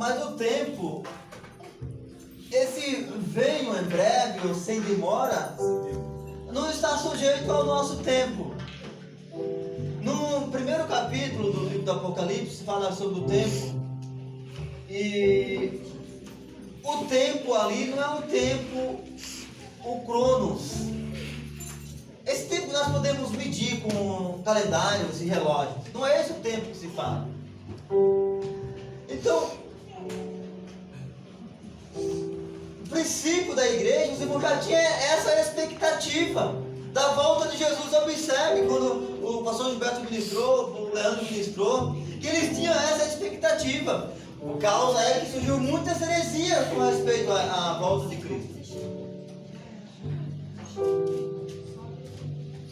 Mas o tempo, esse venho em breve ou sem demora, não está sujeito ao nosso tempo. No primeiro capítulo do livro do Apocalipse fala sobre o tempo. E o tempo ali não é um tempo, o Cronos. Esse tempo nós podemos medir com calendários e relógios. Não é esse o tempo que se fala. Então, o princípio da igreja, os irmãos já tinham essa expectativa da volta de Jesus. Observe quando o pastor Gilberto ministrou, o Leandro ministrou, que eles tinham essa expectativa. O caos é que surgiu muitas heresias com respeito à volta de Cristo.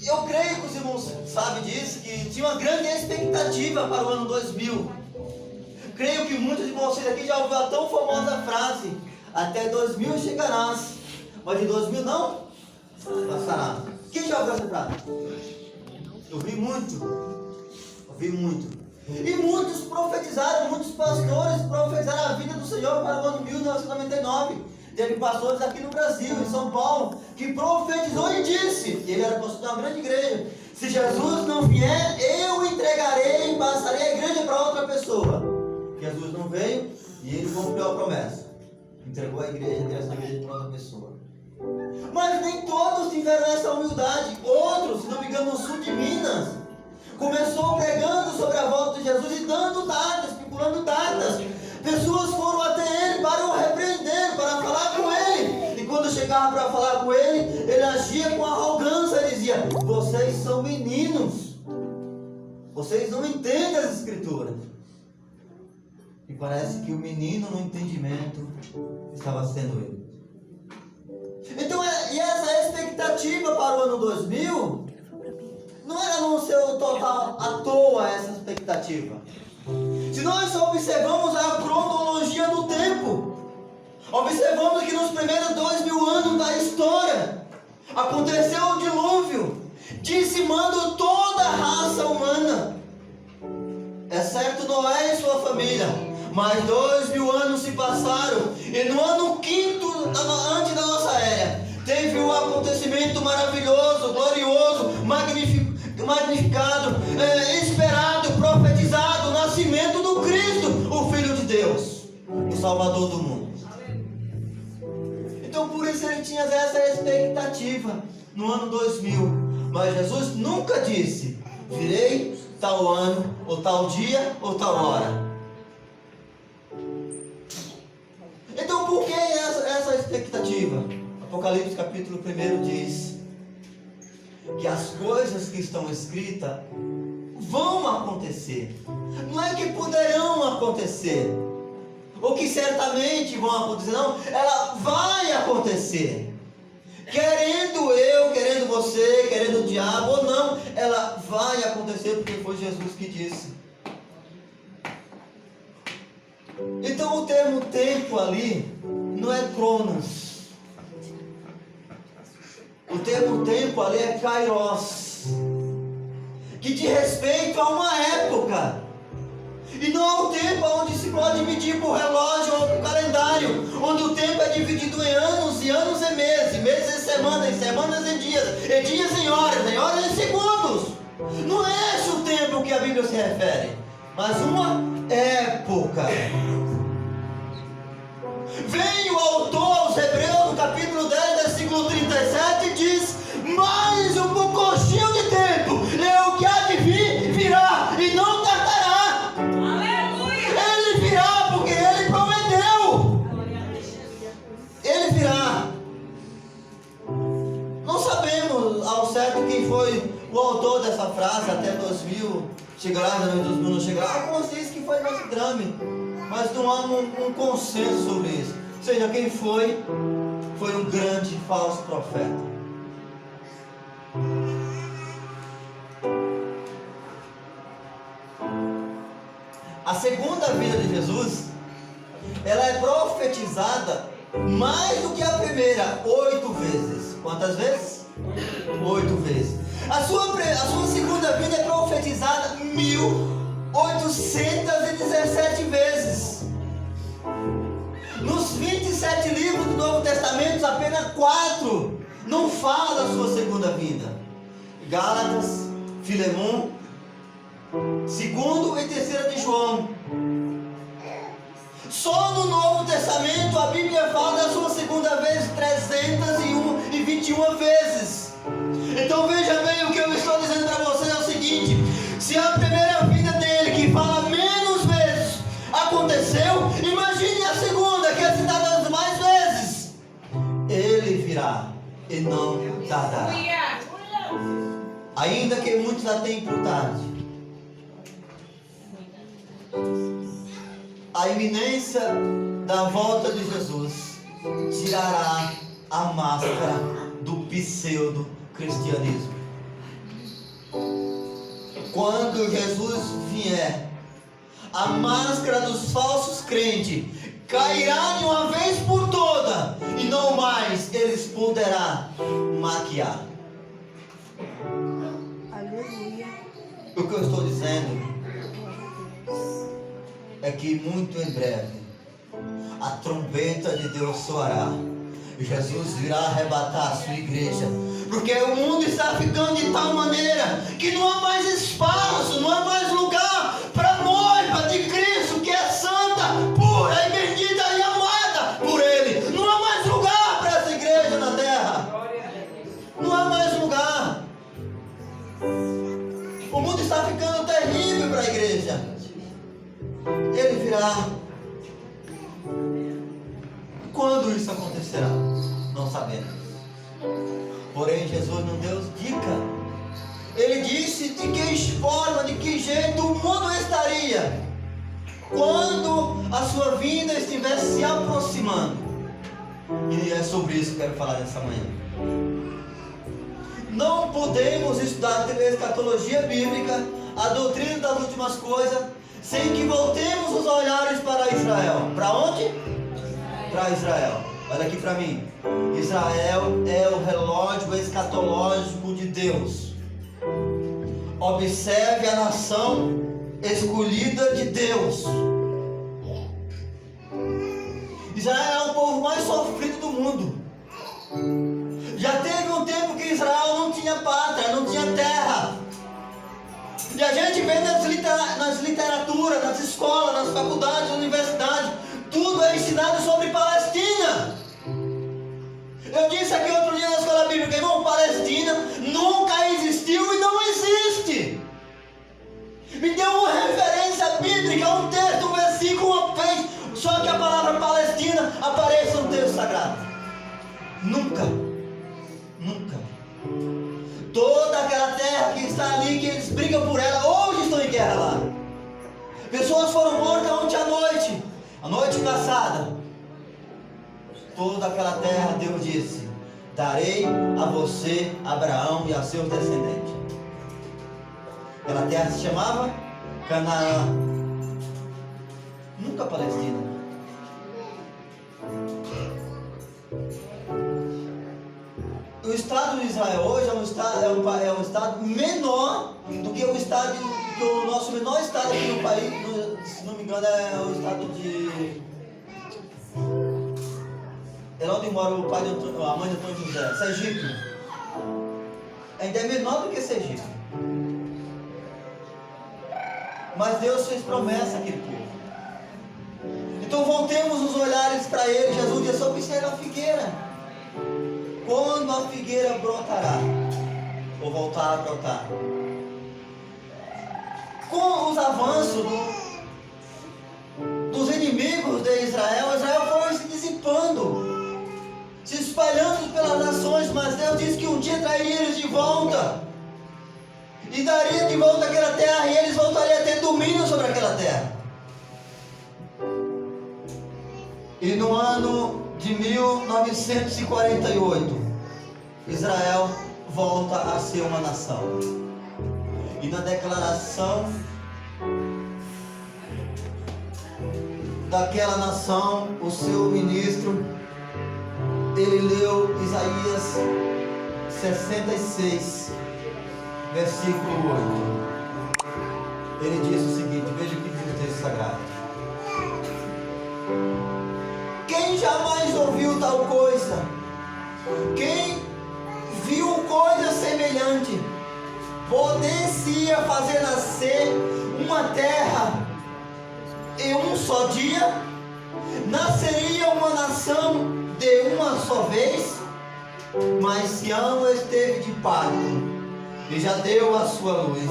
Eu creio que os irmãos sabem disso, que tinha uma grande expectativa para o ano 2000. Creio que muitos de vocês aqui já ouviram a tão famosa frase: até 2000 chegarás, mas de 2000 não passará. Quem já ouviu essa frase? Eu vi muito. E muitos profetizaram, muitos pastores profetizaram a vinda do Senhor para o ano 1999. Teve pastores aqui no Brasil, em São Paulo, que profetizou e disse, ele era pastor de uma grande igreja: se Jesus não vier, eu entregarei e passarei a igreja para outra pessoa. Jesus não veio e ele cumpriu a promessa. Entregou a igreja, deu essa igreja para outra pessoa. Mas nem todos tiveram essa humildade. Outros, se não me engano, no sul de Minas, começou pregando sobre a volta de Jesus e dando datas, especulando datas. Pessoas foram até ele para o repreender, para falar com ele. E quando chegava para falar com ele, ele agia com arrogância e dizia: vocês são meninos, vocês não entendem as escrituras. E parece que o menino no entendimento estava sendo ele. Então, e essa expectativa para o ano 2000 não era no seu total à toa essa expectativa. Se nós observamos a cronologia do tempo, observamos que nos primeiros 2000 anos da história aconteceu o dilúvio, dizimando toda a raça humana, exceto Noé e sua família. Mas 2000 anos se passaram, e no ano 5º antes da nossa era, teve um acontecimento maravilhoso, glorioso, magnificado, esperado, profetizado, o nascimento do Cristo, o Filho de Deus, o Salvador do mundo. Então por isso ele tinha essa expectativa no ano 2000. Mas Jesus nunca disse: virei tal ano, ou tal dia, ou tal hora. Então por que essa expectativa? Apocalipse capítulo 1 diz que as coisas que estão escritas vão acontecer. Não é que poderão acontecer, ou que certamente vão acontecer, não. Ela vai acontecer. Querendo eu, querendo você, querendo o diabo ou não, ela vai acontecer, porque foi Jesus que disse. Então o termo tempo ali não é cronos. O termo tempo ali é kairos, que diz respeito a uma época. E não é o tempo onde se pode medir por relógio ou por calendário, onde o tempo é dividido em anos, e anos em meses, meses em semanas, semanas em dias, e dias em horas em segundos. Não é esse o tempo que a Bíblia se refere, mas uma época. Vem o autor aos Hebreus, no capítulo 10, versículo 37, e diz: mais um pouquinho de tempo, eu que há de vir, virá, e não tardará. Aleluia! Ele virá, porque ele prometeu. Ele virá. Não sabemos ao certo quem foi o autor dessa frase, até 2000, chegará, 2000 não chegará. Alguns dizem que foi nosso drama, mas não há um consenso sobre isso. Ou seja, quem foi um grande falso profeta. A segunda vinda de Jesus, ela é profetizada mais do que a primeira, 8 vezes. Quantas vezes? 8 vezes. A sua segunda vinda é profetizada 1817 vezes. Testamentos, apenas 4 não fala da sua segunda vinda: Gálatas, Filemão, 2º e 3ª de João. Só no Novo Testamento a Bíblia fala da sua segunda vez 321 vezes. Então veja bem, o que eu estou dizendo para vocês é o seguinte: se a primeira vinda dele, que fala menos vezes, aconteceu, imagine a segunda, que é citada mais vezes. Ele virá e não tardará, ainda que muitos a tenham por tarde. A iminência da volta de Jesus tirará a máscara do pseudo-cristianismo. Quando Jesus vier, a máscara dos falsos crentes cairá de uma vez por toda, e não mais eles poderão maquiar. Aleluia. O que eu estou dizendo é que muito em breve a trombeta de Deus soará e Jesus virá arrebatar a sua igreja, porque o mundo está ficando de tal maneira que não há mais espaço, não há mais lugar para a noiva de Cristo, que é santa, pura e bendita e amada por Ele. Não há mais lugar para essa igreja na terra, não há mais lugar. O mundo está ficando terrível para a igreja. Ele virá. Quando isso acontecerá? Não sabemos. Porém, Jesus não deu dica. Ele disse de que forma, de que jeito o mundo estaria quando a sua vinda estivesse se aproximando. E é sobre isso que eu quero falar nessa manhã. Não podemos estudar a escatologia bíblica, a doutrina das últimas coisas, sem que voltemos os olhares para Israel. Para onde? Para Israel. Olha aqui para mim. Israel é o relógio escatológico de Deus. Observe a nação escolhida de Deus. Israel é o povo mais sofrido do mundo. Já teve um tempo que Israel não tinha pátria, não tinha terra. E a gente vê nas literaturas, nas escolas, nas faculdades, nas universidades, tudo é ensinado sobre Palestina. Eu disse aqui outro dia na escola bíblica, irmão, Palestina nunca existiu e não existe. Me deu uma referência bíblica, um texto, um versículo, uma vez, só que a palavra Palestina apareça no texto sagrado. Nunca. Nunca. Toda aquela terra que está ali, que eles brigam por ela, hoje estão em guerra lá. Pessoas foram mortas ontem à noite, a noite passada. Toda aquela terra, Deus disse: darei a você, Abraão, e a seus descendentes. Aquela terra se chamava Canaã. Nunca Palestina. O Estado de Israel hoje é um estado menor do que o estado, que o nosso menor estado aqui no país, se não me engano, é o estado de... É lá onde mora o pai a mãe de Antônio José, Sergipe. Ainda é menor do que Sergipe. Mas Deus fez promessa àquele povo. Então voltemos os olhares para ele. Jesus disse: observa a figueira. Quando a figueira brotará, ou voltar a brotar? Com os avanços dos inimigos de Israel, Israel foi se dissipando, se espalhando pelas nações, mas Deus disse que um dia trairia eles de volta, e daria de volta aquela terra, e eles voltariam a ter domínio sobre aquela terra. E no ano de 1948, Israel volta a ser uma nação. E na declaração daquela nação, o seu ministro, ele leu Isaías 66, versículo 8. Ele diz o seguinte, veja o que diz o texto sagrado: quem jamais mais ouviu tal coisa? Quem viu coisa semelhante? Poder-se fazer nascer uma terra em um só dia? Nasceria uma nação de uma só vez? Mas Sião esteve de parto e já deu a sua luz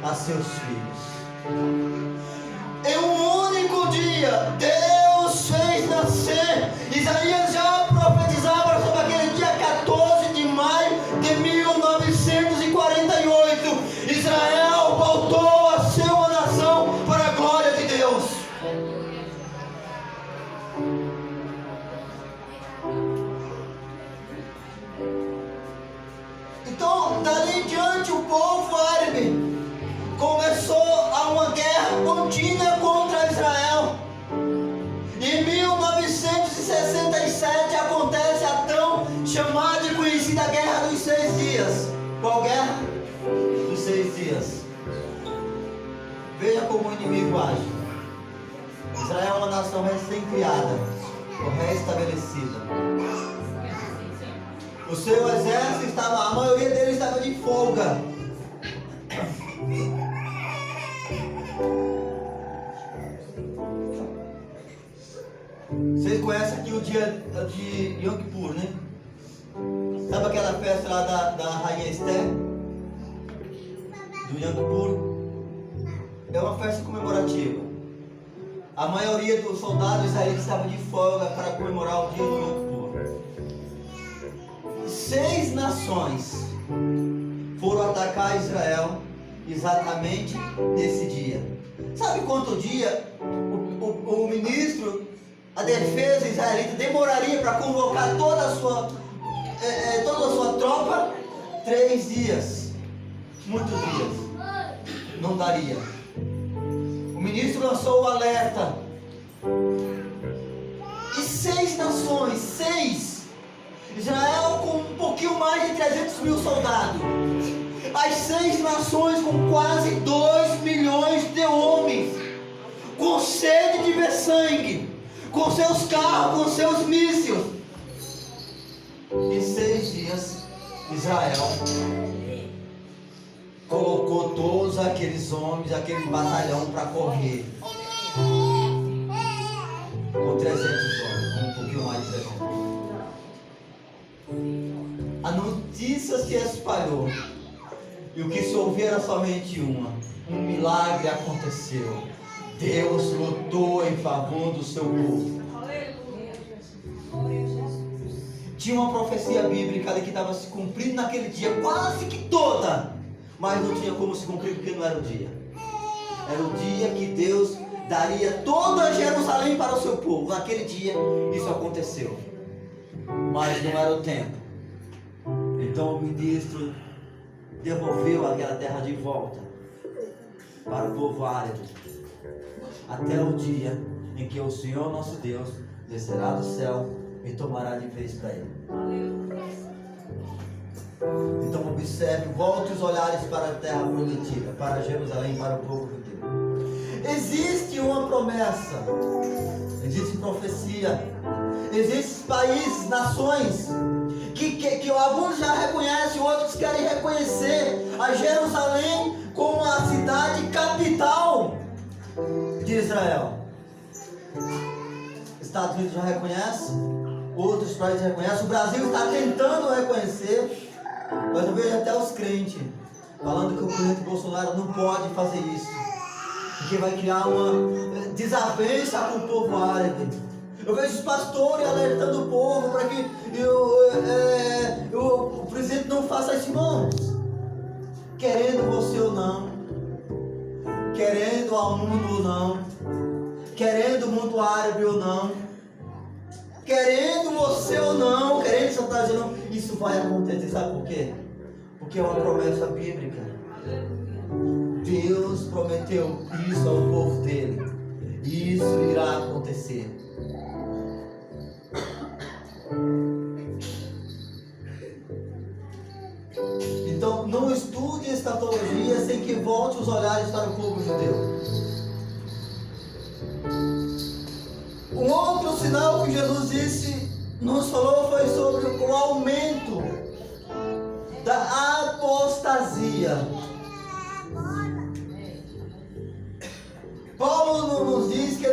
a seus filhos. Em um único dia, Deus fez nascer. Isaías já profetizava sobre aquele dia 14 de maio de 1948. Israel voltou a ser uma nação para a glória de Deus. Então, dali em diante, o povo árabe começou a uma guerra contínua contra Israel. Em 1967 acontece a tão chamada e conhecida Guerra dos 6 Dias. Qual guerra? Dos 6 dias. Veja como o inimigo age. Israel é uma nação recém-criada, ou restabelecida. O seu exército estava, a maioria deles estava de folga. Vocês conhecem aqui o dia de Yom Kippur, né? Sabe aquela festa lá da Rainha Esther? Do Yom Kippur? É uma festa comemorativa. A maioria dos soldados israelitas estavam de folga para comemorar o dia do Yom Kippur. 6 nações foram atacar Israel exatamente nesse dia. Sabe quanto dia o ministro da defesa israelita demoraria para convocar toda a sua tropa? 3 dias. Muitos dias. Não daria. O ministro lançou o alerta. E 6 nações, 6. Israel com um pouquinho mais de 300 mil soldados. As 6 nações com quase 2 milhões de homens, com sede de ver sangue, com seus carros, com seus mísseis. Em 6 dias, Israel colocou todos aqueles homens, aquele batalhão para correr. Com 300 homens, com um pouquinho mais de 300. A notícia se espalhou. E o que se ouvia era somente uma. Um milagre aconteceu. Deus lutou em favor do seu povo. Tinha uma profecia bíblica ali que estava se cumprindo naquele dia, quase que toda. Mas não tinha como se cumprir porque não era o dia. Era o dia que Deus daria toda Jerusalém para o seu povo. Naquele dia isso aconteceu. Mas não era o tempo. Então o ministro devolveu aquela terra de volta para o povo árabe, até o dia em que o Senhor nosso Deus descerá do céu e tomará de vez para ele. Então observe, volte os olhares para a terra prometida, para Jerusalém, para o povo judeu. Existe uma promessa, existe profecia, existem países, nações que alguns já reconhecem, outros querem reconhecer a Jerusalém como a cidade capital de Israel. Estados Unidos já reconhece, outros países reconhecem, o Brasil está tentando reconhecer, mas eu vejo até os crentes falando que o presidente Bolsonaro não pode fazer isso, porque vai criar uma desavença com o povo árabe. Eu vejo os pastores alertando o povo para que o presidente não faça isso, irmãos. Querendo você ou não, querendo ao mundo ou não, querendo o mundo árabe ou não, querendo você ou não, querendo Satanás ou não, isso vai acontecer. Sabe por quê? Porque é uma promessa bíblica. Deus prometeu isso ao povo dele, e isso irá acontecer. Então não estude escatologia sem que volte os olhares para o povo judeu. Um outro sinal que Jesus nos falou foi sobre o aumento da apostasia. Paulo nos diz que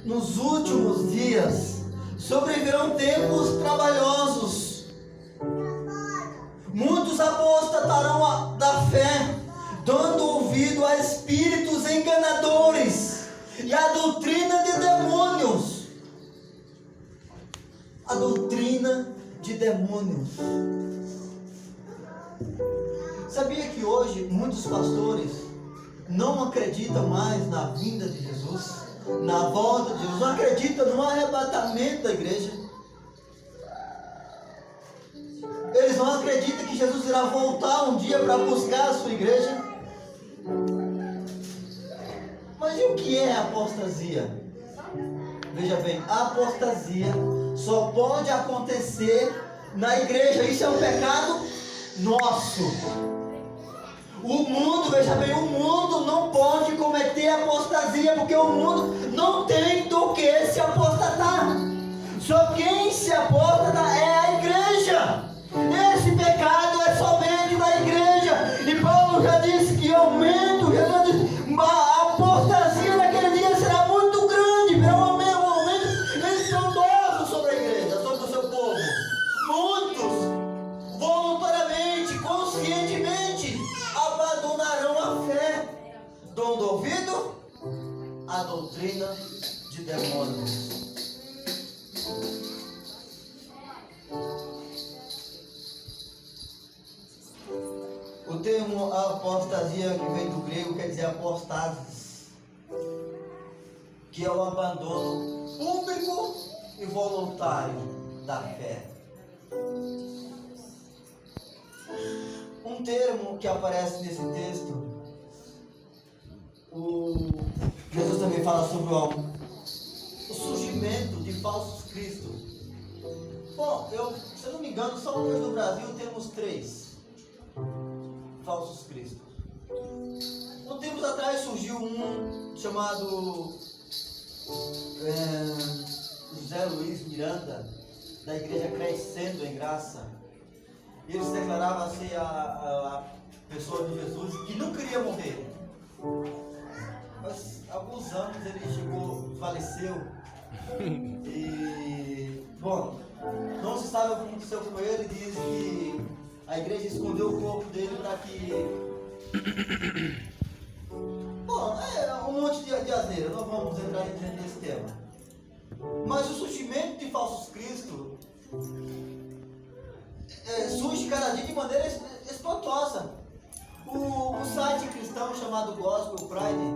nos últimos dias sobrevirão tempos trabalhosos. Muitos apostatarão da fé, dando ouvido a espíritos enganadores e a doutrina de demônios. A doutrina de demônios. Sabia que hoje muitos pastores não acreditam mais na vinda de Jesus, na volta de Jesus, não acreditam no arrebatamento da igreja? Eles não acreditam que Jesus irá voltar um dia para buscar a sua igreja? Mas e o que é apostasia? Veja bem, a apostasia só pode acontecer na igreja. Isso é um pecado nosso. O mundo, veja bem, o mundo não pode cometer apostasia, porque o mundo não tem do que se apostatar. Só quem se apostata é a igreja. Esse pecado é somente da igreja. E Paulo já disse que aumento, a apostasia naquele dia será muito grande. Verá um aumento estrondoso sobre a igreja, sobre o seu povo. Muitos, voluntariamente, conscientemente, abandonarão a fé, dando ouvido à doutrina de demônios. O termo apostasia, que vem do grego, quer dizer apostasis, que é o abandono público e voluntário da fé. Um termo que aparece nesse texto, Jesus também fala sobre o surgimento de falsos cristos. Bom, se eu não me engano, só no Brasil temos 3 falsos cristos. Um tempos atrás surgiu um chamado José Luiz Miranda, da igreja Crescendo em Graça. Ele se declarava ser a pessoa de Jesus que não queria morrer. Mas alguns anos ele faleceu. E, bom, não se sabe o que aconteceu com ele. Diz que a igreja escondeu o corpo dele para que... Bom, é um monte de asneira, não vamos entrar nesse tema. Mas o surgimento de falsos cristos surge cada dia de maneira espantosa. O site cristão chamado Gospel Pride,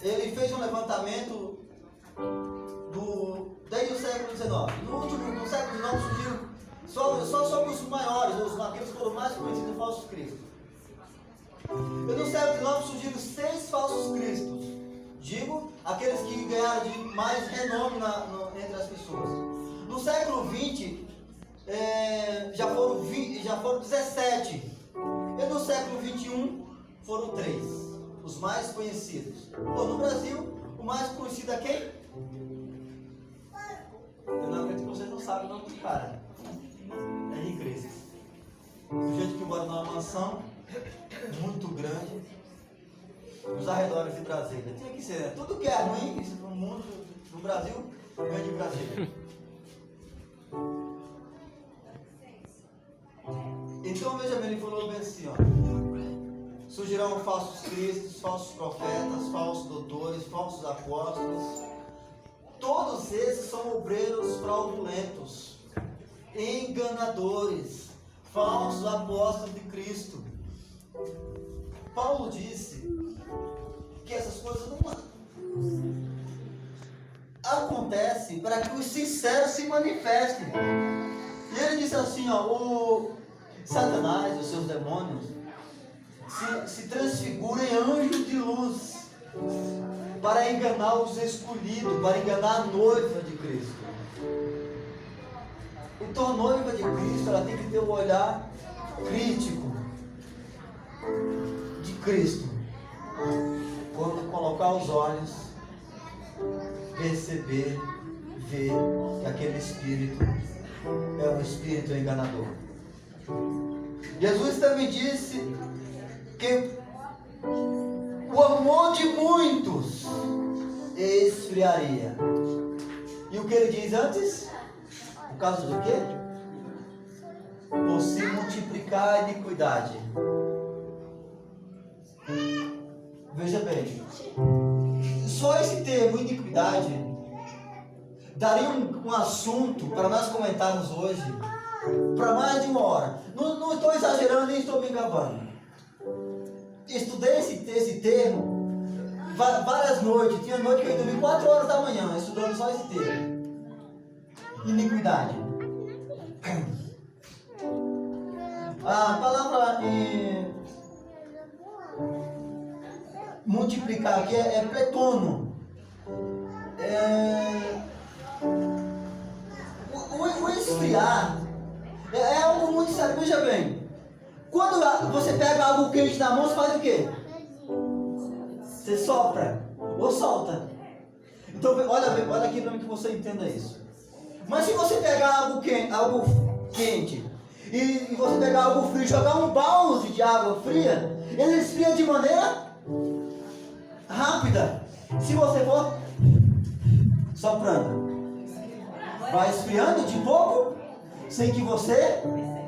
ele fez um levantamento desde o século XIX. No século XIX surgiram só sobre os maiores, aqueles que foram mais conhecidos de falsos cristos. E no século XIX surgiram 6 falsos cristos. Digo, aqueles que ganharam de mais renome entre as pessoas. No século XX, já foram 17. E no século XXI, foram 3. Os mais conhecidos. Bom, no Brasil, o mais conhecido é quem? Eu não acredito que vocês não sabem o nome do cara. Henrique Cristo. O gente que mora numa mansão muito grande nos arredores de Brasília. Tinha que ser, né? Tudo que é ruim no mundo do Brasil vem de Brasília. Então veja bem, ele falou bem assim, ó: surgirão falsos cristos, falsos profetas, falsos doutores, falsos apóstolos. Todos esses são obreiros fraudulentos, enganadores, falsos apóstolos de Cristo. Paulo disse que essas coisas não acontecem para que os sinceros se manifestem. E ele disse assim, ó: o Satanás, os seus demônios, se transfiguram em anjos de luz para enganar os escolhidos, para enganar a noiva de Cristo. Então a noiva de Cristo, ela tem que ter um olhar crítico de Cristo quando colocar os olhos perceber, ver que aquele espírito é um espírito enganador. Jesus também disse que o amor de muitos esfriaria. E o que ele diz antes? Por causa do quê? Por se multiplicar a iniquidade. Veja bem, só esse termo, iniquidade, daria um assunto para nós comentarmos hoje, para mais de uma hora. Não estou exagerando nem estou me gabando. Estudei esse termo várias noites. Tinha noite que eu ia dormir 4 horas da manhã, estudando só esse termo. Iniquidade. A palavra multiplicar aqui é pletono. O esfriar é algo muito sério. Veja bem, quando você pega algo quente na mão, você faz o quê? Você sopra ou solta. Então olha aqui para que você entenda isso. Mas se você pegar algo quente e você pegar algo frio e jogar um balde de água fria, ele esfria de maneira rápida. Se você for soprando, vai esfriando de pouco sem que você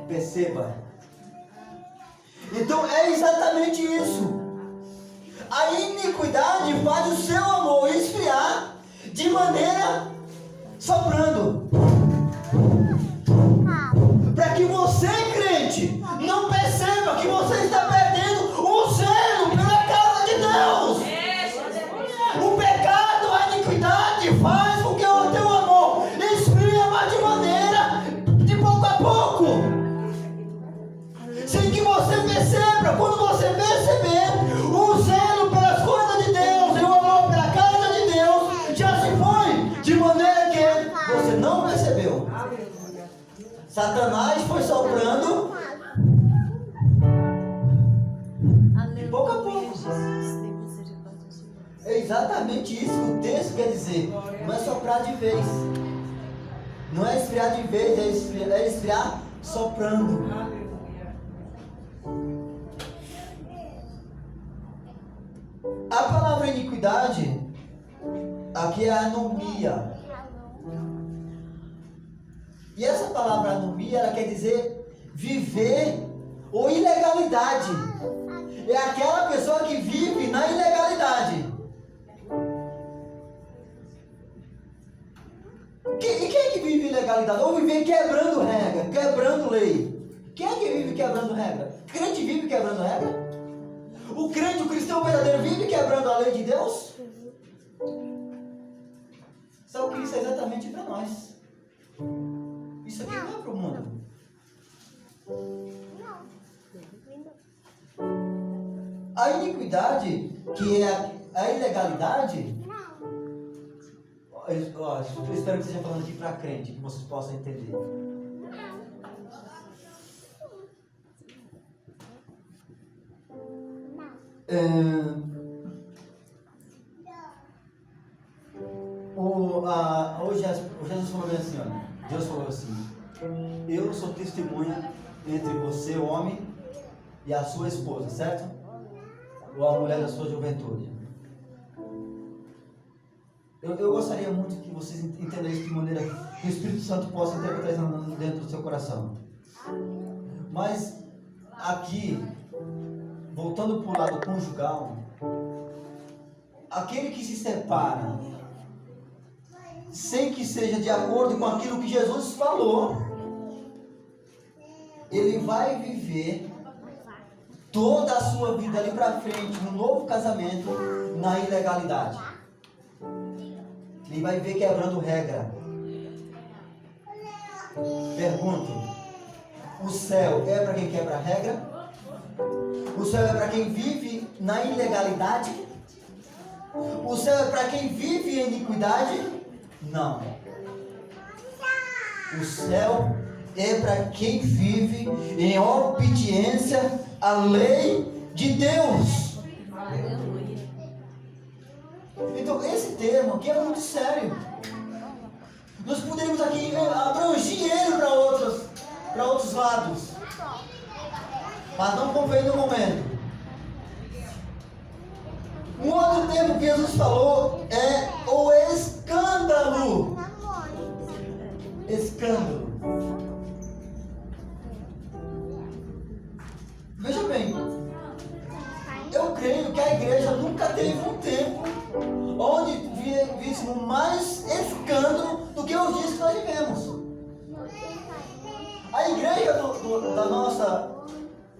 perceba. Então é exatamente isso. A iniquidade faz o seu amor esfriar de maneira soprando. Para que você, crente, não perceba que você está perdendo o zelo pela casa de Deus. O pecado, a iniquidade faz com que o teu amor esfria, mas de maneira de pouco a pouco, sem que você perceba. Quando você perceber, o zelo pelas coisas de Deus e o amor pela casa de Deus já se foi, de maneira que você não percebeu. Satanás foi soprando de pouco a pouco. É exatamente isso que o texto quer dizer. Não é soprar de vez. Não é esfriar de vez, é esfriar soprando. A palavra iniquidade aqui é anomia. E essa palavra anomia, ela quer dizer viver ou ilegalidade. É aquela pessoa que vive na ilegalidade. E quem é que vive ilegalidade? Ou viver quebrando regra, quebrando lei. Quem é que vive quebrando regra? O crente vive quebrando regra? O crente, o cristão verdadeiro, vive quebrando a lei de Deus? Sabe o que isso é exatamente para nós? Isso aqui não é para o mundo. A iniquidade, que é a ilegalidade, eu espero que esteja falando aqui para crente, que vocês possam entender. Hoje Jesus falou assim, olha, Deus falou assim: eu sou testemunha entre você, homem, e a sua esposa, certo? Ou a mulher da sua juventude. Eu gostaria muito que vocês entendam isso de maneira que o Espírito Santo possa interpretar isso dentro do seu coração. Mas aqui, voltando para o lado conjugal, aquele que se separa sem que seja de acordo com aquilo que Jesus falou, ele vai viver toda a sua vida ali para frente, no novo casamento, na ilegalidade. Ele vai viver quebrando regra. Pergunto: o céu é para quem quebra regra? O céu é para quem vive na ilegalidade? O céu é para quem vive em iniquidade? Não. O céu é para quem vive em obediência à lei de Deus. Então, Então, esse termo aqui é muito sério. Nós poderíamos aqui abranger ele para outros lados. Mas não convém no momento. Um outro termo que Jesus falou é o escândalo. Escândalo. Veja bem, eu creio que a igreja nunca teve um tempo onde víssemos mais escândalo do que os dias que nós vivemos. A igreja da nossa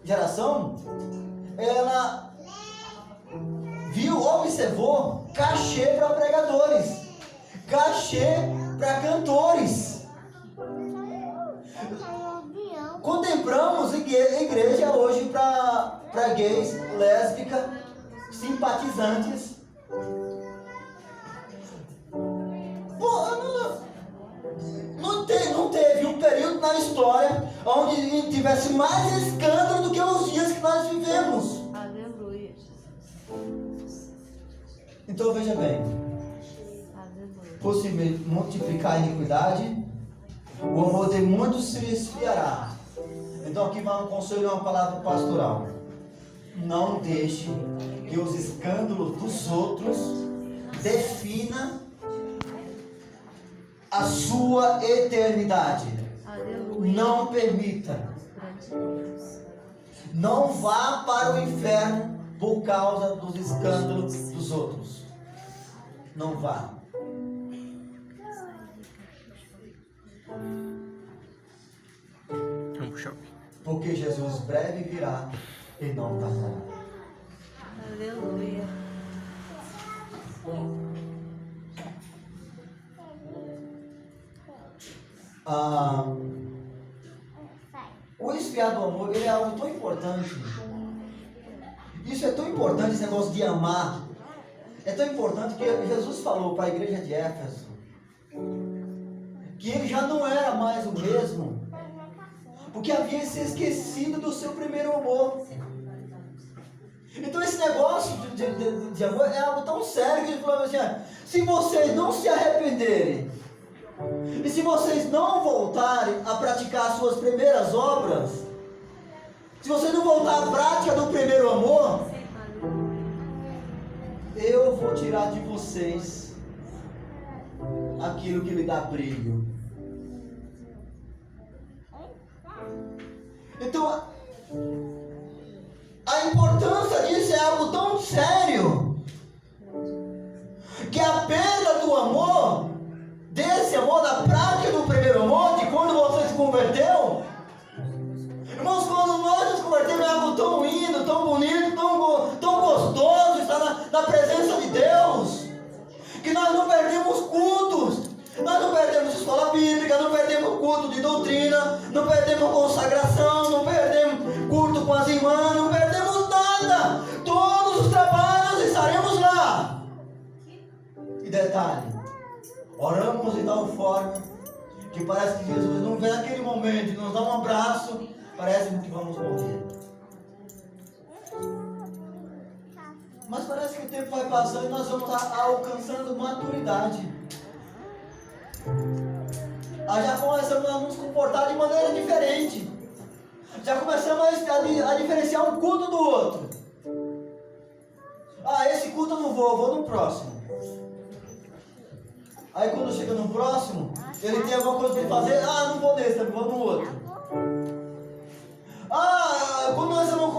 geração, ela observou cachê para pregadores, cachê para cantores. Contemplamos igreja hoje para gays, lésbicas, simpatizantes. Não teve um período na história onde tivesse mais escândalo do que os dias que nós vivemos. Aleluia. Então veja bem, por se multiplicar a iniquidade, o amor de muitos se esfriará. Então aqui vai um conselho, uma palavra pastoral. Não deixe que os escândalos dos outros defina a sua eternidade. Aleluia. Não permita. Não vá para o inferno por causa dos escândalos dos outros. Não vá. Porque Jesus breve virá e não tardará. Aleluia. O esfriar do amor, ele é algo tão importante. Isso é tão importante, esse negócio de amar. É tão importante que Jesus falou para a igreja de Éfeso que ele já não era mais o mesmo, porque havia se esquecido do seu primeiro amor. Então esse negócio de amor é algo tão sério que ele falou assim: se vocês não se arrependerem, e se vocês não voltarem a praticar as suas primeiras obras, se vocês não voltar à prática do primeiro amor, eu vou tirar de vocês aquilo que lhe dá brilho. Então, a importância disso é algo tão sério que a perda do amor, desse amor, da prática do primeiro amor, de quando você se converteu, irmãos, quando nós nos convertemos é algo tão lindo, tão bonito, tão gostoso estar na presença de Deus, que nós não perdemos cultos, nós não perdemos escola bíblica, não perdemos culto de doutrina, não perdemos consagração, não perdemos culto com as irmãs, não perdemos nada. Todos os trabalhos estaremos lá. E detalhe, oramos de tal forma que parece que Jesus não vem naquele momento e nos dá um abraço, parece que vamos morrer. Mas parece que o tempo vai passando e nós vamos alcançando maturidade. Já começamos a nos comportar de maneira diferente. Já começamos a diferenciar um culto do outro. Esse culto eu não vou no próximo. Aí quando chega no próximo, ele tem alguma coisa para ele fazer, não vou nesse, eu vou no outro. Quando nós somos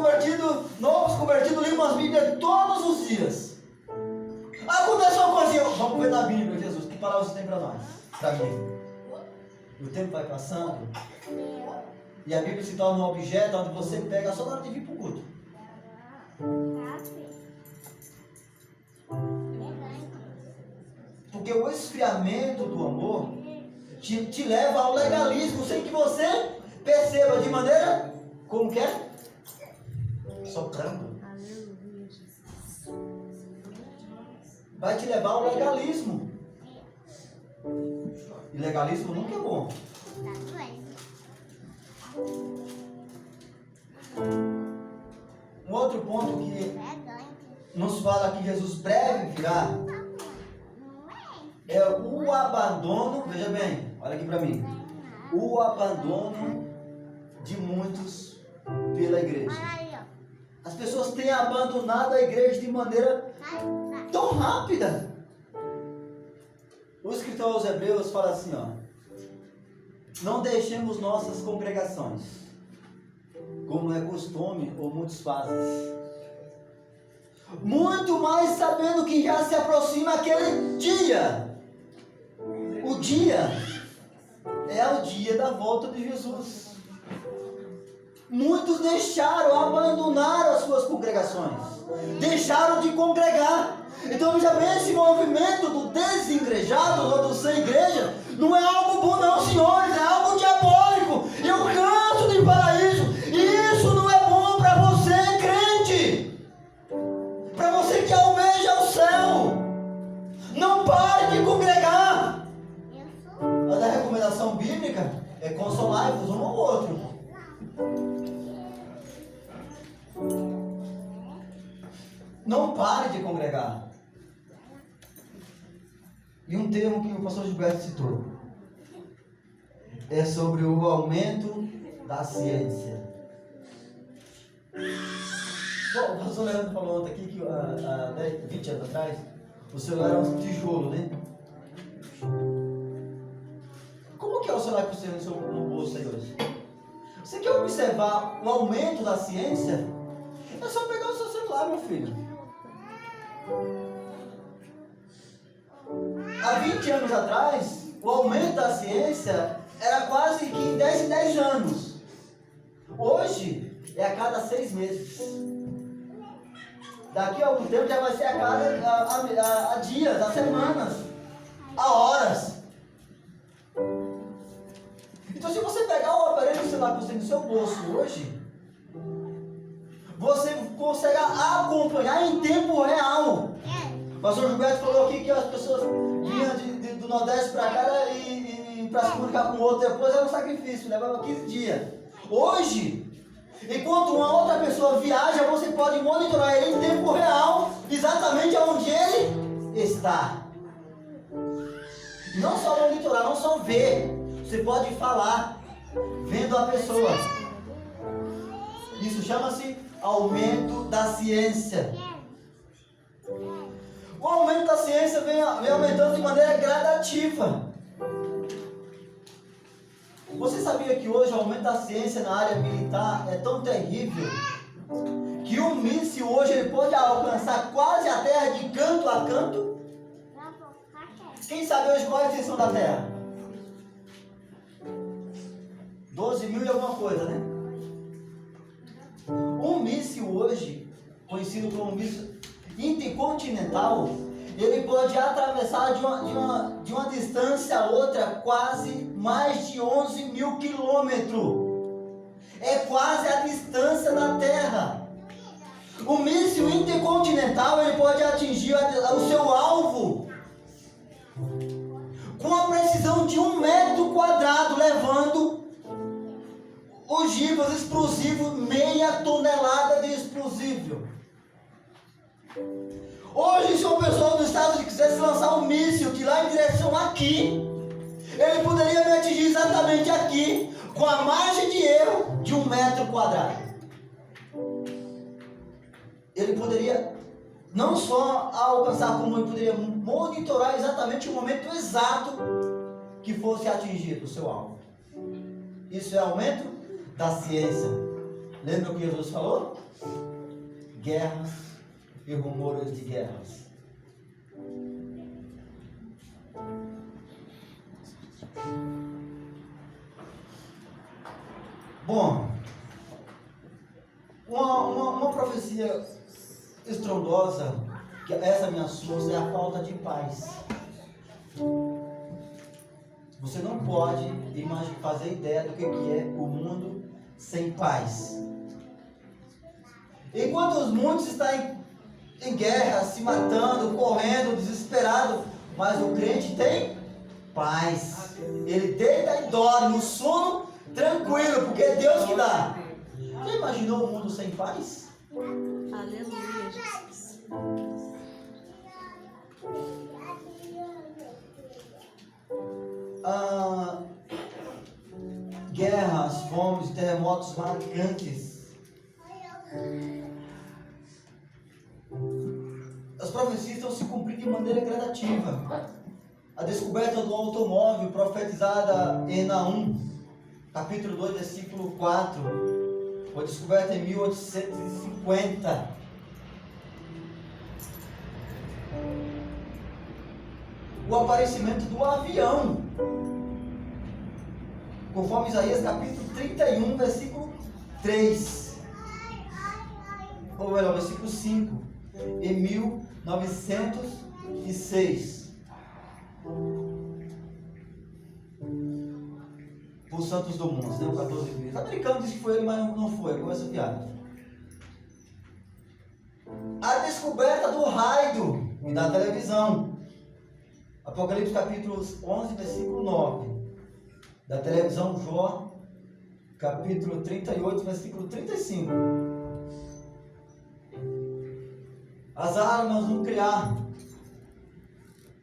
novos convertidos, lemos as Bíblias todos os dias. Aconteceu uma coisinha, vamos ver na Bíblia, Jesus, que palavra você tem para nós? Para mim. O tempo vai passando e a Bíblia se torna um objeto onde você pega só na hora de vir para o culto. Porque o esfriamento do amor te leva ao legalismo sem que você perceba de maneira, como que é? Soprando. Vai te levar ao legalismo. E legalismo nunca é bom. Um outro ponto que nos fala que Jesus breve virá é o abandono, veja bem, olha aqui para mim, o abandono de muitos pela igreja. As pessoas têm abandonado a igreja de maneira tão rápida. O escritor aos Hebreus fala assim, ó: não deixemos nossas congregações, como é costume ou muitos fazem, muito mais sabendo que já se aproxima aquele dia. O dia é o dia da volta de Jesus. Muitos abandonaram as suas congregações, deixaram de congregar. Então veja bem, esse movimento do desengrejado ou do sem igreja não é algo bom não, senhores, é algo diabólico. Eu canso de falar isso. E isso não é bom para você, crente, para você que almeja o céu. Não pare de congregar. Mas a recomendação bíblica é consolar-vos um ao outro. Não pare de congregar. E um termo que o pastor Gilberto citou é sobre o aumento da ciência. Bom, o pastor Leandro falou ontem aqui que há 20 anos atrás o celular era um tijolo, né? Como que é o celular que você tem no bolso aí hoje? Você quer observar o aumento da ciência? É só pegar o seu celular, meu filho. Há 20 anos atrás, o aumento da ciência era quase que 10 em 10 anos. Hoje, é a cada 6 meses. Daqui a algum tempo já vai ser a dias, a semanas, a horas. Então, se você pegar o aparelho celular que você tem no seu bolso hoje, você consegue acompanhar em tempo real. O pastor Gilberto falou aqui que as pessoas vinham do Nordeste para cá e para se comunicar com o outro depois era um sacrifício, levava 15 dias. Hoje, enquanto uma outra pessoa viaja, você pode monitorar ele em tempo real, exatamente onde ele está. E não só monitorar, não só ver, você pode falar, vendo a pessoa. Isso chama-se aumento da ciência. O aumento da ciência vem aumentando de maneira gradativa. Você sabia que hoje o aumento da ciência na área militar é tão terrível que um míssil hoje ele pode alcançar quase a Terra de canto a canto? Quem sabe hoje qual é a extensão da Terra? 12 mil e alguma coisa, né? Um míssil hoje, conhecido como míssil intercontinental, ele pode atravessar de uma distância a outra quase mais de 11 mil quilômetros. É quase a distância da Terra. O míssil intercontinental ele pode atingir o seu alvo com a precisão de 1 metro quadrado, levando ogivas explosivos, meia tonelada de explosivo. Hoje, se uma pessoa do estado quisesse lançar um míssil de lá em direção aqui, ele poderia me atingir exatamente aqui, com a margem de erro de 1 metro quadrado. Ele poderia não só alcançar, como ele poderia monitorar exatamente o momento exato que fosse atingido o seu alvo. Isso é aumento da ciência. Lembra o que Jesus falou? Guerras e rumores de guerras. Bom, uma profecia estrondosa, que essa me assusta, é a falta de paz. Você não pode fazer ideia do que é o mundo sem paz. Enquanto os muitos estão em guerra, se matando, correndo, desesperado, mas o crente tem paz. Ele deita e dorme, o sono tranquilo, porque é Deus que dá. Já imaginou o mundo sem paz? Aleluia, Jesus. guerras, fomes, terremotos marcantes. As profecias estão se cumprindo de maneira gradativa. A descoberta do automóvel profetizada em Naum, capítulo 2, versículo 4, foi descoberta em 1850. O aparecimento do avião, conforme Isaías capítulo 31, versículo 3, ou melhor, versículo 5, em 1906, por Santos Dumont, né, o 14 de. O americano disse que foi ele, mas não foi, com essa piada. A descoberta do rádio e da televisão, Apocalipse capítulo 11, versículo 9, da televisão Jó, capítulo 38, versículo 35. As armas nucleares,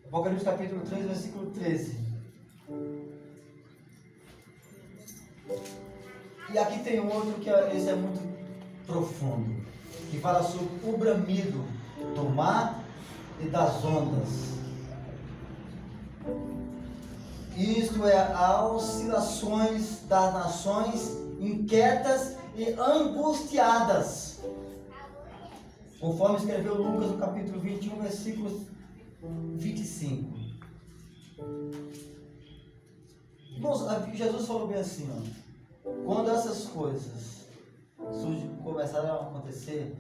Apocalipse capítulo 3, versículo 13. E aqui tem outro que esse é muito profundo, que fala sobre o bramido do mar e das ondas. Isto é, as oscilações das nações inquietas e angustiadas, conforme escreveu Lucas no capítulo 21, versículo 25. Irmãos, Jesus falou bem assim, ó, quando essas coisas começarem a acontecer,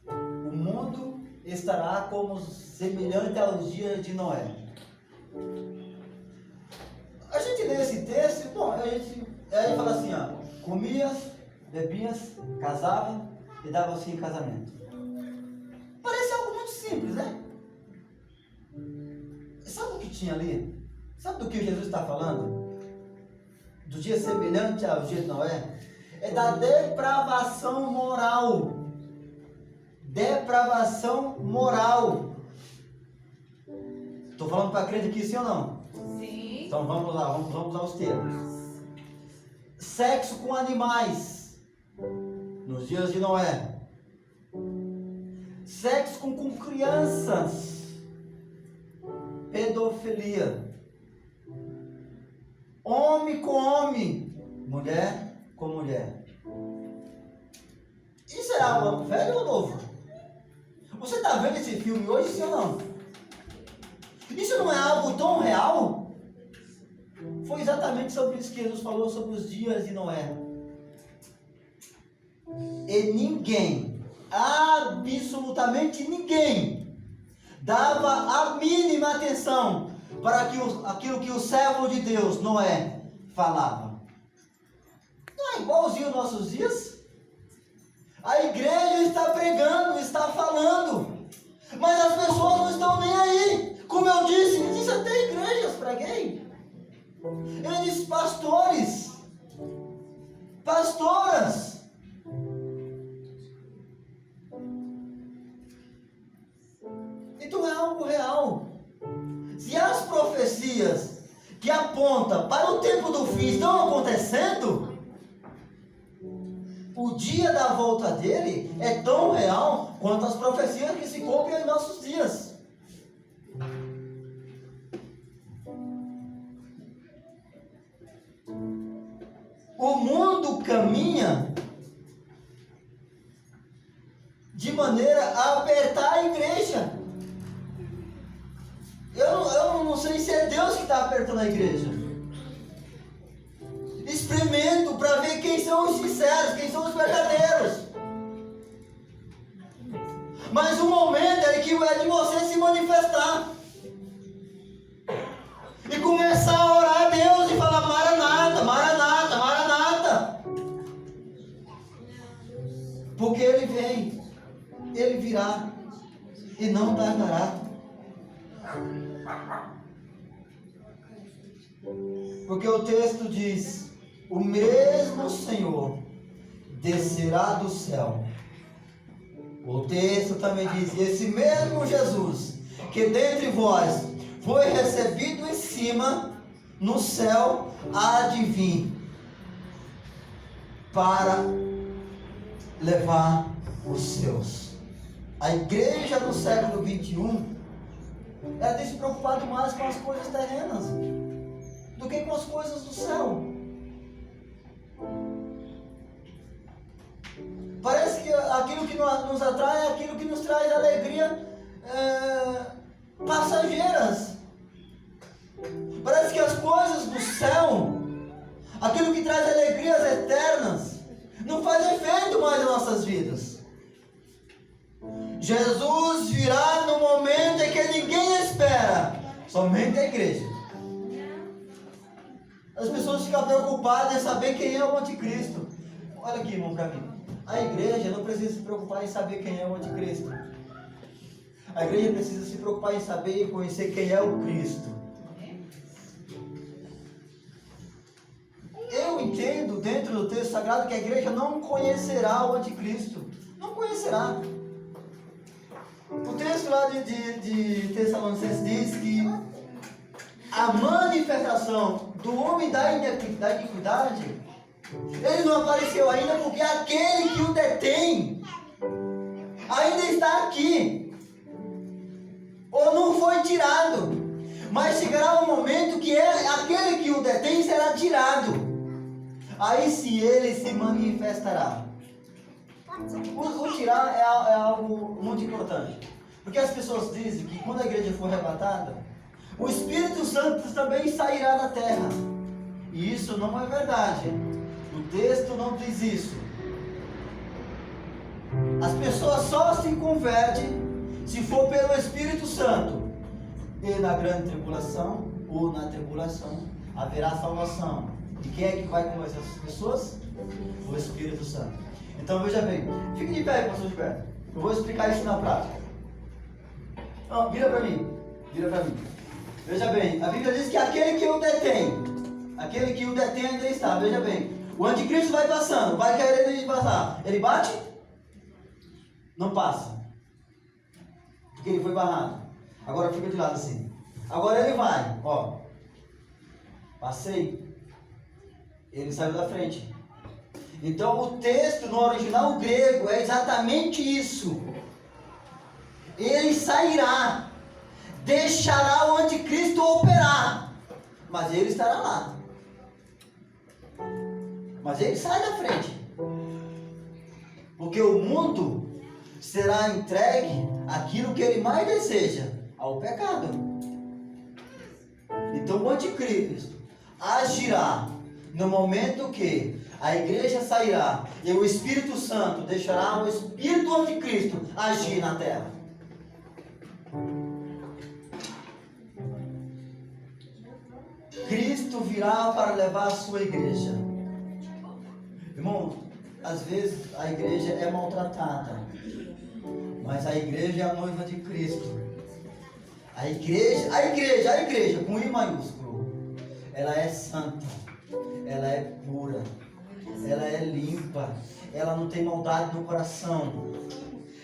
o mundo estará como semelhante aos dias de Noé. A gente lê esse texto, bom, aí fala assim, ó, comias, bebias, casava e dava-se em casamento. Parece algo muito simples, né? Sabe o que tinha ali? Sabe do que Jesus está falando? Do dia semelhante ao dia de Noé? É da depravação moral. Depravação moral. Estou falando para crente aqui, sim ou não? Sim. Então vamos lá, vamos usar os termos. Sexo com animais, nos dias de Noé. Sexo com crianças. Pedofilia. Homem com homem, mulher com mulher. Isso é algo velho ou novo? Você está vendo esse filme hoje, sim ou não? Isso não é algo tão real? Foi exatamente sobre isso que Jesus falou sobre os dias de Noé. E ninguém, absolutamente ninguém, dava a mínima atenção para aquilo que o servo de Deus, Noé, falava. Não é igualzinho aos nossos dias? A igreja está pregando, está falando, mas as pessoas não estão nem aí. Como eu disse, existe até igrejas para gay. Eles pastores, pastoras. Então é algo real. Se as profecias que apontam para o tempo do fim estão acontecendo, o dia da volta dele é tão real quanto as profecias que se cumprem em nossos dias. O mundo caminha de maneira a apertar a igreja. Eu não sei se é Deus que está apertando a igreja. Experimento para ver quem são os sinceros, quem são os verdadeiros. Mas o momento é de você se manifestar e começar a orar a Deus e falar: Maranata, Maranata, Maranata. Porque Ele vem, Ele virá e não tardará. Porque o texto diz: o mesmo Senhor descerá do céu. O texto também diz: esse mesmo Jesus que dentre vós foi recebido em cima, no céu há de vir. para levar os seus. A igreja do século 21, ela tem se preocupado mais com as coisas terrenas do que com as coisas do céu. Parece que aquilo que nos atrai é aquilo que nos traz alegria passageiras. Parece que as coisas do céu, aquilo que traz alegrias eternas, não faz efeito mais em nossas vidas. Jesus virá no momento em que ninguém espera, somente a igreja. As pessoas ficam preocupadas em saber quem é o anticristo. Olha aqui, irmão, para mim. A igreja não precisa se preocupar em saber quem é o anticristo. A igreja precisa se preocupar em saber e conhecer quem é o Cristo. Eu entendo dentro do texto sagrado que a igreja não conhecerá o anticristo. Não conhecerá. O texto lá de Tessalonicenses diz que a manifestação do homem da iniquidade, ele não apareceu ainda porque aquele que o detém ainda está aqui, ou não foi tirado, mas chegará um momento que aquele que o detém será tirado, aí sim ele se manifestará. O tirar é algo muito importante, porque as pessoas dizem que quando a igreja for arrebatada, o Espírito Santo também sairá da terra, e isso não é verdade. O texto não diz isso. As pessoas só se convertem se for pelo Espírito Santo, e na grande tribulação ou na tribulação haverá salvação. E quem é que vai convencer essas pessoas? O Espírito Santo. Então veja bem, fique de pé, pastor de pé. Eu vou explicar isso na prática. Não, vira para mim. Veja bem, a Bíblia diz que aquele que o detém ainda está. Veja bem, o anticristo vai passando, vai querer passar. Ele bate? Não passa. Porque ele foi barrado. Agora fica de lado assim. Agora ele vai, ó. Passei. Ele saiu da frente. Então o texto no original grego é exatamente isso. Ele sairá, deixará o anticristo operar, mas ele estará lá. Mas ele sai da frente, porque o mundo será entregue àquilo que ele mais deseja, ao pecado. Então o anticristo agirá no momento que a igreja sairá e o Espírito Santo deixará o espírito do anticristo agir na terra. Cristo virá para levar a sua igreja. Irmão, às vezes a igreja é maltratada, mas a igreja é a noiva de Cristo. A igreja com I maiúsculo, ela é santa, ela é pura, ela é limpa, ela não tem maldade no coração,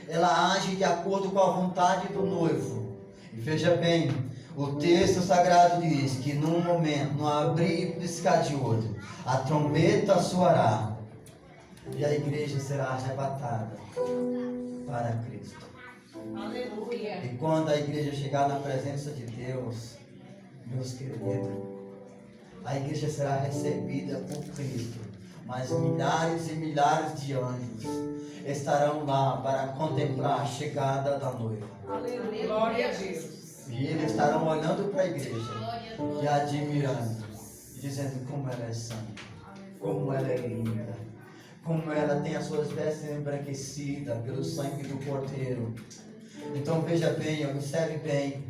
ela age de acordo com a vontade do noivo. E veja bem, o texto sagrado diz que num momento, no abrir e piscar de olho, a trombeta soará e a igreja será arrebatada para Cristo. Aleluia. E quando a igreja chegar na presença de Deus, meus queridos, a igreja será recebida por Cristo, mas milhares e milhares de anjos estarão lá para contemplar a chegada da noiva. Aleluia. Glória a Deus. E eles estarão olhando para a igreja e admirando, dizendo como ela é santa, como ela é linda, como ela tem as suas vestes embranquecidas pelo sangue do Cordeiro. Então veja bem, observe bem,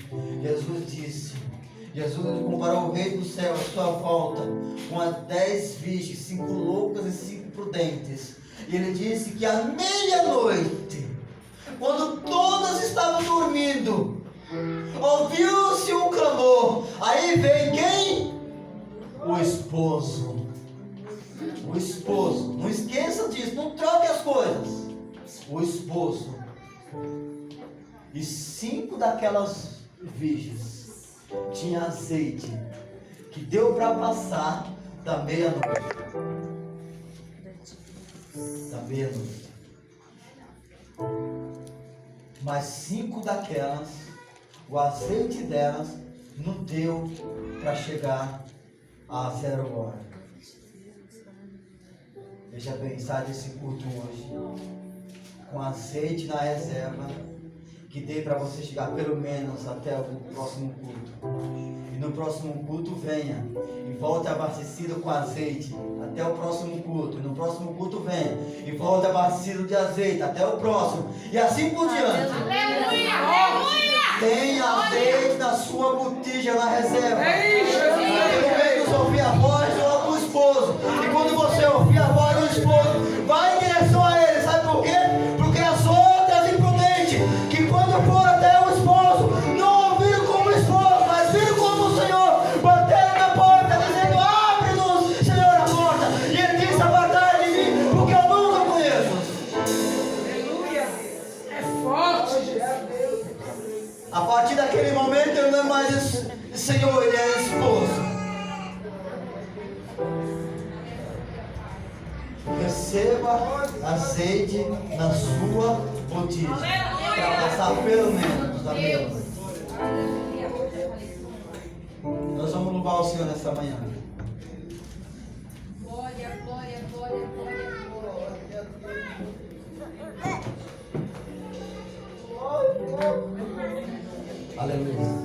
Jesus comparou o rei do céu à sua volta com as 10 virgens, 5 loucas e 5 prudentes. E ele disse que à meia-noite, quando todas estavam dormindo, ouviu-se um clamor. Aí vem quem? O esposo. O esposo. Não esqueça disso, não troque as coisas. O esposo. E 5 daquelas virgens tinha azeite que deu para passar da meia-noite. Tá vendo? Mas 5 daquelas, o azeite delas não deu para chegar a 0 hora. Veja bem, sai desse culto hoje com azeite na reserva, que dê para você chegar pelo menos até o próximo culto. E no próximo culto venha e volte abastecido com azeite até o próximo culto. E no próximo culto venha e volte abastecido de azeite até o próximo. E assim por diante. Tenha azeite na sua botija na reserva. Pelo menos ouvir a voz do esposo. E quando você ouvir a voz do esposo, vai em direção a ele. Sabe por quê? Porque as outras imprudentes, que quando for até o esposo, não ouviram como o esposo, mas viram como o Senhor, bateram na porta, dizendo: abre-nos, Senhor, a porta. E ele disse: apartai de mim, porque eu não o conheço. Aleluia. É forte, Jesus. A partir daquele momento ele não é mais Senhor, ele é esposo. Receba azeite na sua botija para passar pelo menos da meia-noite. Nós vamos louvar o Senhor nessa manhã. Glória, glória, glória, glória, glória. Aleluia.